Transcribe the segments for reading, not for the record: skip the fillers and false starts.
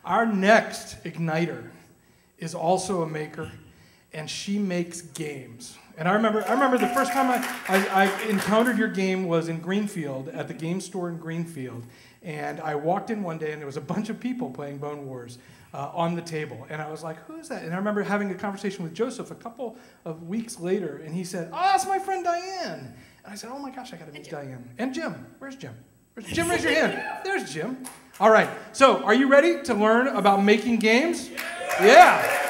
Our next igniter is also a maker, and she makes games. And I remember the first time I encountered your game was in Greenfield, at the game store in Greenfield. And I walked in one day, and there was a bunch of people playing Bone Wars on the table. And I was like, who's that? And I remember having a conversation with Joseph a couple of weeks later, and he said, oh, that's my friend Diane. And I said, oh my gosh, I got to meet Diane. And Jim. Where's Jim? Jim, raise your hand. There's Jim. All right. So are you ready to learn about making games? Yeah.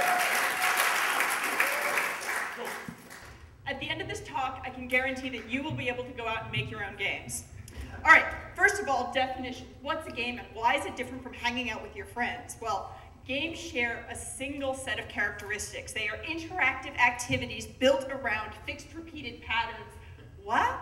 At the end of this talk, I can guarantee that you will be able to go out and make your own games. All right, first of all, definition. What's a game and why is it different from hanging out with your friends? Well, games share a single set of characteristics. They are interactive activities built around fixed repeated patterns. What?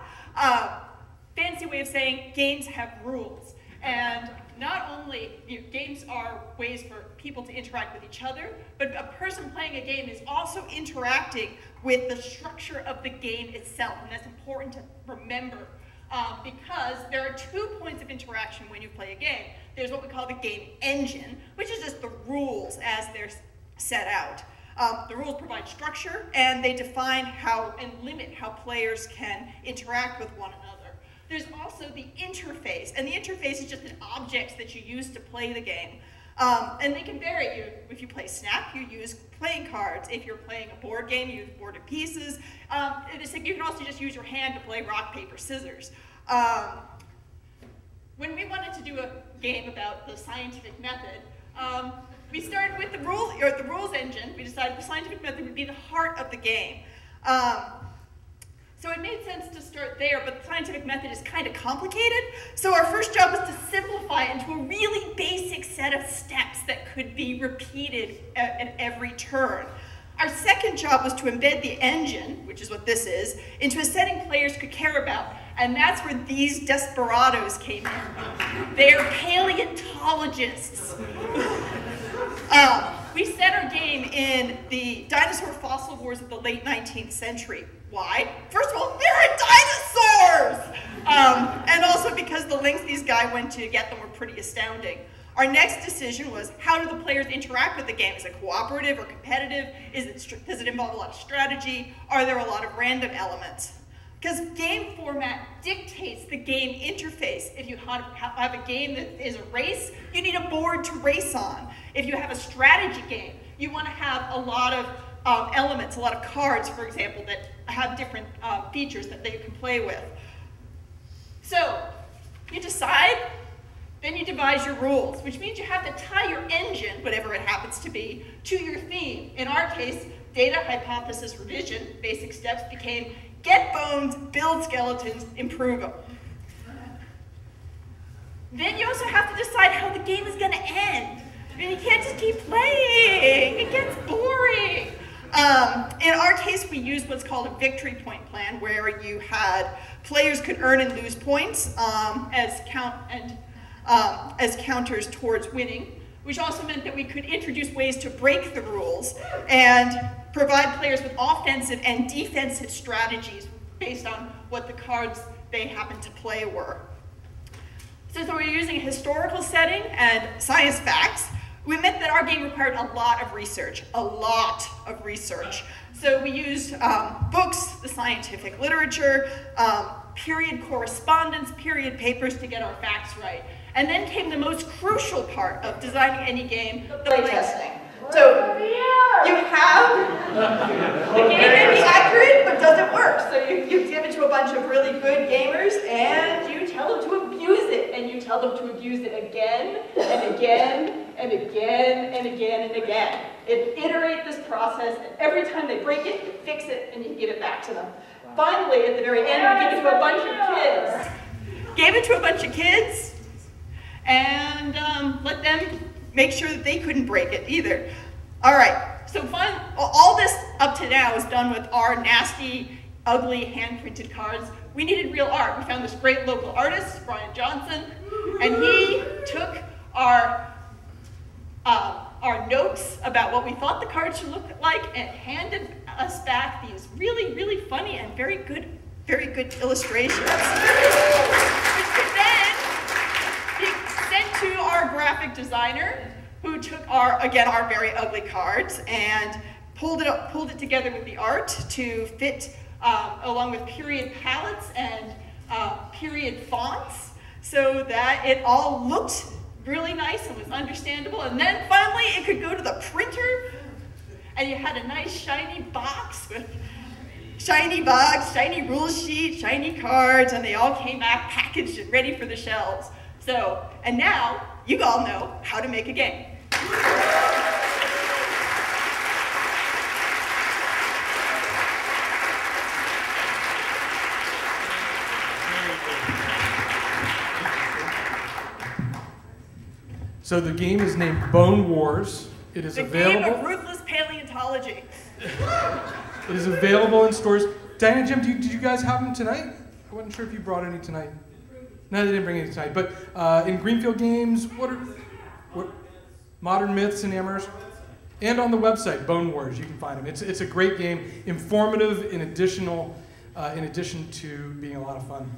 Fancy way of saying games have rules. And not only, games are ways for people to interact with each other, but a person playing a game is also interacting with the structure of the game itself. And that's important to remember because there are 2 points of interaction when you play a game. There's what we call the game engine, which is just the rules as they're set out. The rules provide structure, and they define how and limit how players can interact with one another. There's also the interface, and the interface is just the objects that you use to play the game. And they can vary. If you play Snap, you use playing cards. If you're playing a board game, you use boarded pieces. You can also just use your hand to play rock, paper, scissors. When we wanted to do a game about the scientific method, we started with the rules engine. We decided the scientific method would be the heart of the game. So it made sense to start there, but the scientific method is kind of complicated. So our first job was to simplify it into a really basic set of steps that could be repeated at every turn. Our second job was to embed the engine, which is what this is, into a setting players could care about. And that's where these desperados came in. They're paleontologists. We set our game in the dinosaur fossil wars of the late 19th century. Why? First of all, they're dinosaurs! And also because the lengths these guys went to get them were pretty astounding. Our next decision was, how do the players interact with the game? Is it cooperative or competitive? Does it involve a lot of strategy? Are there a lot of random elements? Because game format dictates the game interface. If you have a game that is a race, you need a board to race on. If you have a strategy game, you want to have a lot of elements, a lot of cards, for example, that have different features that you can play with. So you decide, then you devise your rules, which means you have to tie your engine, whatever it happens to be, to your theme. In our case, data, hypothesis, revision, basic steps became get bones, build skeletons, improve them. Then you also have to decide how the game is going to end. I mean, you can't just keep playing. It gets boring. In our case, we used what's called a victory point plan, where you had players could earn and lose points as counters towards winning, which also meant that we could introduce ways to break the rules and provide players with offensive and defensive strategies based on what the cards they happened to play were. Since we were using a historical setting and science facts, we meant that our game required a lot of research, So we used books, the scientific literature, period correspondence, period papers to get our facts right. And then came the most crucial part of designing any game, the playtesting. So you have, the game may be accurate, but does it work? So you give it to a bunch of really good gamers, and you tell them to abuse it, and you tell them to abuse it again, and again, and again, and again, and again. Iterate this process, and every time they break it, you fix it, and you give it back to them. Finally, at the very end, we give it to a bunch of kids. Gave it to a bunch of kids, and let them make sure that they couldn't break it either. All right, so all this up to now is done with our nasty, ugly, hand-printed cards. We needed real art. We found this great local artist, Brian Johnson, and he took our notes about what we thought the cards should look like and handed us back these really, really funny and very good illustrations, which could then be sent to our graphic designer, who took our very ugly cards and pulled it together with the art to fit along with period palettes and period fonts so that it all looked really nice and was understandable. And then finally it could go to the printer and you had a nice shiny box with shiny rule sheet, shiny cards, and they all came back packaged and ready for the shelves. So, and now you all know how to make a game. So the game is named Bone Wars. It is available. The game of ruthless paleontology. It is available in stores. Diane and Jim, did you guys have them tonight? I wasn't sure if you brought any tonight. No, they didn't bring any tonight. But in Greenfield Games, what Modern Myths in Amherst, and on the website Bone Wars, you can find them. It's a great game, informative in addition to being a lot of fun.